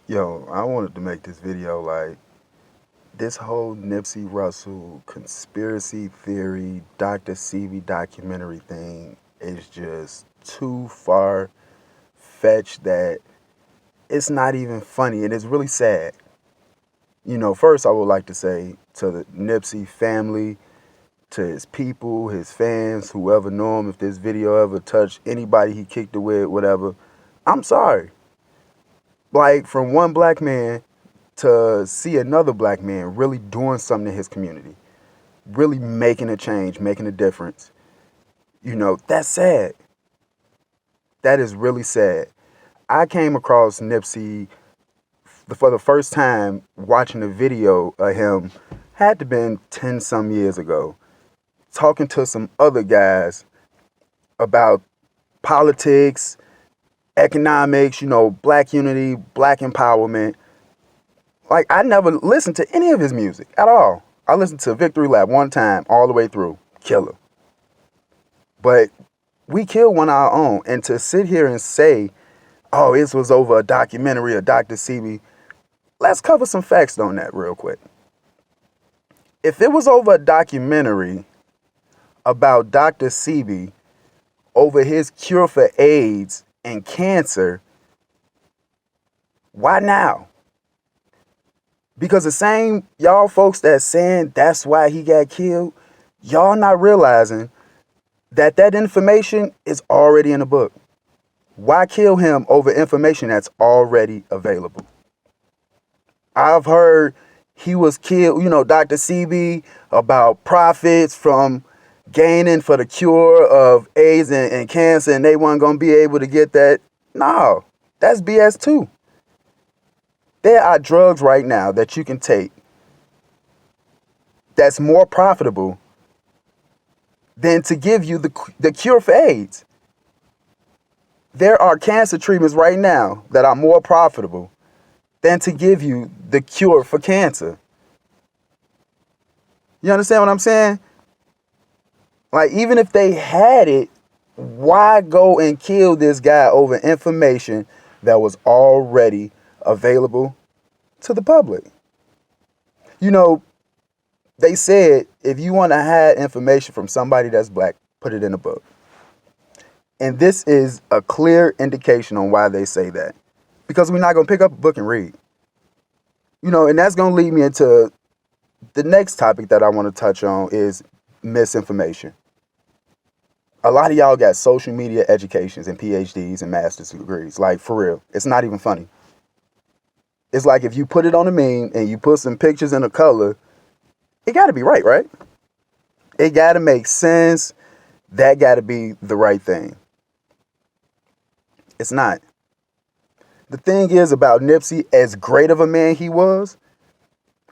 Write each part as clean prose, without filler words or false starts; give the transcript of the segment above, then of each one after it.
Yo, I wanted to make this video like this whole Nipsey Hussle conspiracy theory, Dr. Sebi documentary thing is just too far fetched that it's not even funny and it's really sad. First I would like to say to the Nipsey family, to his people, his fans, whoever know him, if this video ever touched anybody he kicked it with, whatever, I'm sorry. Like, from one black man to see another black man really doing something in his community, really making a change, making a difference. That's sad. That is really sad. I came across Nipsey for the first time watching a video of him, had to been 10 some years ago, talking to some other guys about politics, economics, black unity, black empowerment. Like, I never listened to any of his music at all. I listened to Victory Lap one time, all the way through. Killer. But we killed one of our own. And to sit here and say, oh, this was over a documentary of Dr. Sebi, let's cover some facts on that real quick. If it was over a documentary about Dr. Sebi over his cure for AIDS and cancer, why now? Because the same y'all folks that's saying that's why he got killed, y'all not realizing that information is already in the book. Why kill him over information that's already available? I've heard he was killed, Dr. Sebi, about profits from gaining for the cure of AIDS and cancer, and they weren't going to be able to get that. No, that's BS too. There are drugs right now that you can take that's more profitable than to give you the cure for AIDS. There are cancer treatments right now that are more profitable than to give you the cure for cancer. You understand what I'm saying? Like, even if they had it, why go and kill this guy over information that was already available to the public? They said if you want to hide information from somebody that's black, put it in a book. And this is a clear indication on why they say that. Because we're not going to pick up a book and read. And that's going to lead me into the next topic that I want to touch on is misinformation. A lot of y'all got social media educations and PhDs and master's degrees. Like, for real. It's not even funny. It's like if you put it on a meme and you put some pictures in a color, it got to be right? It got to make sense. That got to be the right thing. It's not. The thing is about Nipsey, as great of a man he was,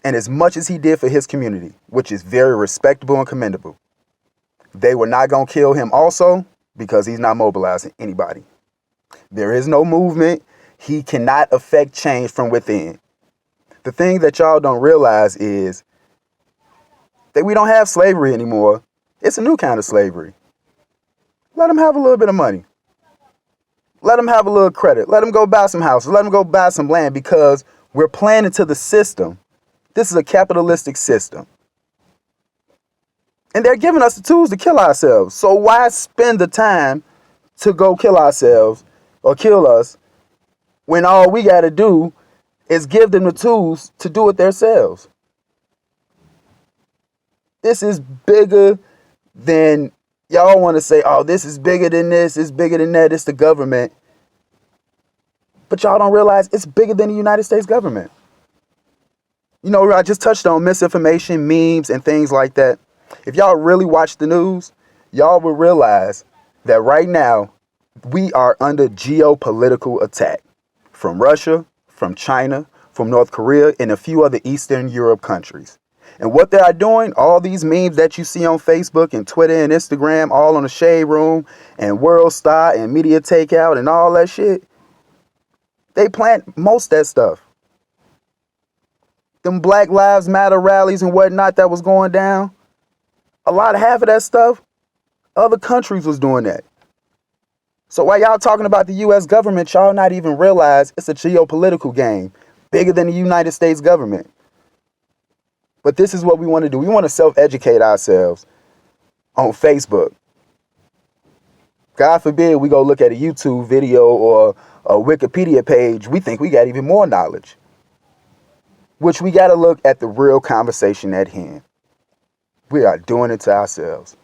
and as much as he did for his community, which is very respectable and commendable, they were not going to kill him also because he's not mobilizing anybody. There is no movement. He cannot affect change from within. The thing that y'all don't realize is that we don't have slavery anymore. It's a new kind of slavery. Let them have a little bit of money. Let them have a little credit. Let them go buy some houses. Let them go buy some land because we're playing into the system. This is a capitalistic system. And they're giving us the tools to kill ourselves. So why spend the time to go kill ourselves or kill us when all we got to do is give them the tools to do it themselves? This is bigger than y'all want to say, oh, this is bigger than this, it's bigger than that, it's the government. But y'all don't realize it's bigger than the United States government. I just touched on misinformation, memes, and things like that. If y'all really watch the news, y'all will realize that right now we are under geopolitical attack from Russia, from China, from North Korea, and a few other Eastern Europe countries. And what they are doing, all these memes that you see on Facebook and Twitter and Instagram, all on the Shade Room and World Star and Media Takeout and all that shit, they plant most of that stuff. Them Black Lives Matter rallies and whatnot that was going down, half of that stuff, other countries was doing that. So while y'all talking about the U.S. government, y'all not even realize it's a geopolitical game. bigger than the United States government. But this is what we want to do. We want to self-educate ourselves on Facebook. God forbid we go look at a YouTube video or a Wikipedia page. We think we got even more knowledge. Which we got to look at the real conversation at hand. We are doing it to ourselves.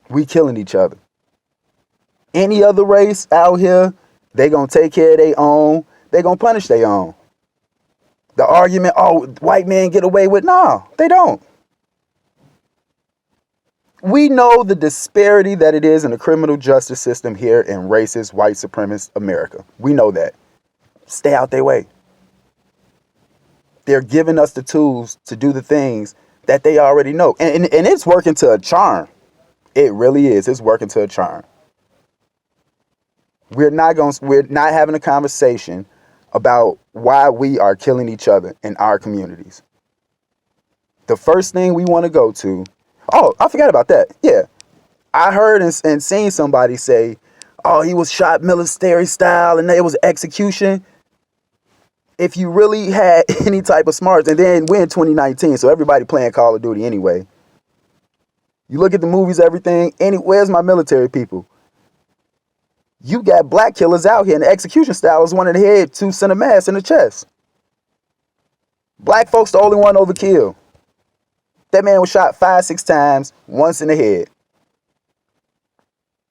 We killing each other. Any other race out here, they going to take care of their own. They going to punish their own. The argument, oh, white men get away with, no, they don't. We know the disparity that it is in the criminal justice system here in racist, white supremacist America. We know that. Stay out their way. They're giving us the tools to do the things that they already know. And it's working to a charm. It really is. It's working to a charm. We're not having a conversation about why we are killing each other in our communities. The first thing we want to go to, oh, I forgot about that. Yeah. I heard and seen somebody say, oh, he was shot military style and it was execution. If you really had any type of smarts, and then we're in 2019, so everybody playing Call of Duty anyway. You look at the movies, everything, where's my military people? You got black killers out here, and the execution style is one in the head, 2 center mass in the chest. Black folks the only one overkill. That man was shot 5-6 times, once in the head.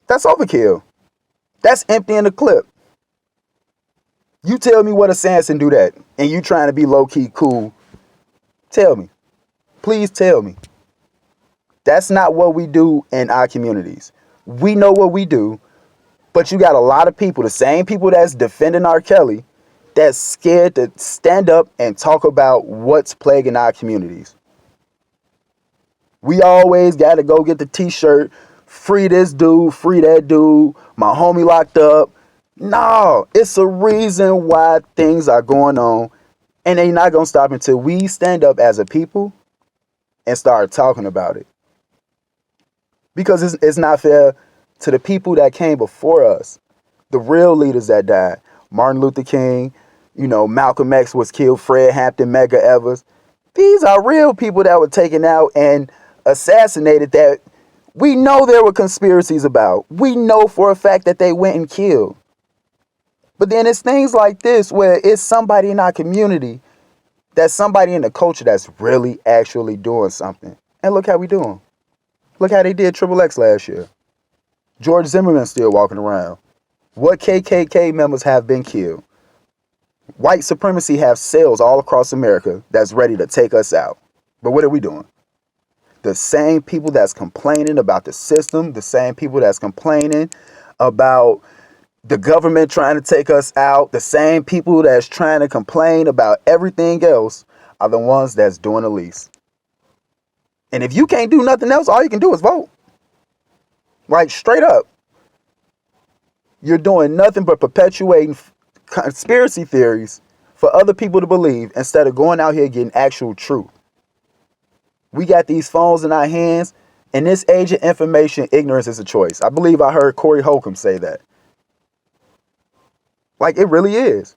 That's overkill. That's emptying the clip. You tell me what assassin do that, and you trying to be low-key cool. Tell me. Please tell me. That's not what we do in our communities. We know what we do, but you got a lot of people, the same people that's defending R. Kelly, that's scared to stand up and talk about what's plaguing our communities. We always got to go get the t-shirt, free this dude, free that dude, my homie locked up. No, it's a reason why things are going on, and they're not going to stop until we stand up as a people and start talking about it. Because it's not fair to the people that came before us, the real leaders that died. Martin Luther King, Malcolm X was killed, Fred Hampton, Medgar Evers. These are real people that were taken out and assassinated that we know there were conspiracies about. We know for a fact that they went and killed. But then it's things like this where it's somebody in our community, that's somebody in the culture that's really actually doing something. And look how we doing. Look how they did Triple X last year. George Zimmerman still walking around. What KKK members have been killed? White supremacy have cells all across America that's ready to take us out. But what are we doing? The same people that's complaining about the system, the same people that's complaining about the government trying to take us out, the same people that's trying to complain about everything else are the ones that's doing the least. And if you can't do nothing else, all you can do is vote. Like, straight up. You're doing nothing but perpetuating conspiracy theories for other people to believe instead of going out here getting actual truth. We got these phones in our hands. In this age of information, ignorance is a choice. I believe I heard Corey Holcomb say that. Like, it really is.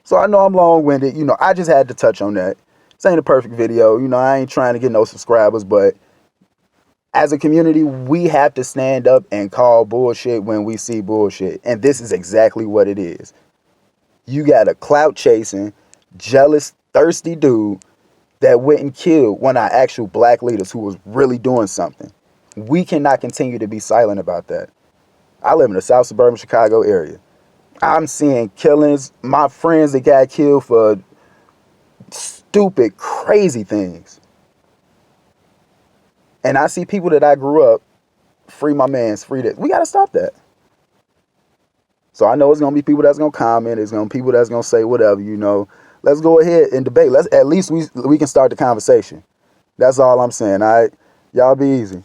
So I know I'm long-winded. I just had to touch on that. This ain't a perfect video. I ain't trying to get no subscribers, but as a community, we have to stand up and call bullshit when we see bullshit. And this is exactly what it is. You got a clout-chasing, jealous, thirsty dude that went and killed one of our actual black leaders who was really doing something. We cannot continue to be silent about that. I live in the South Suburban Chicago area. I'm seeing killings. My friends that got killed for stupid, crazy things. And I see people that I grew up, free my mans, free this. We got to stop that. So I know it's going to be people that's going to comment. It's going to be people that's going to say whatever, Let's go ahead and debate. At least we can start the conversation. That's all I'm saying, all right? Y'all be easy.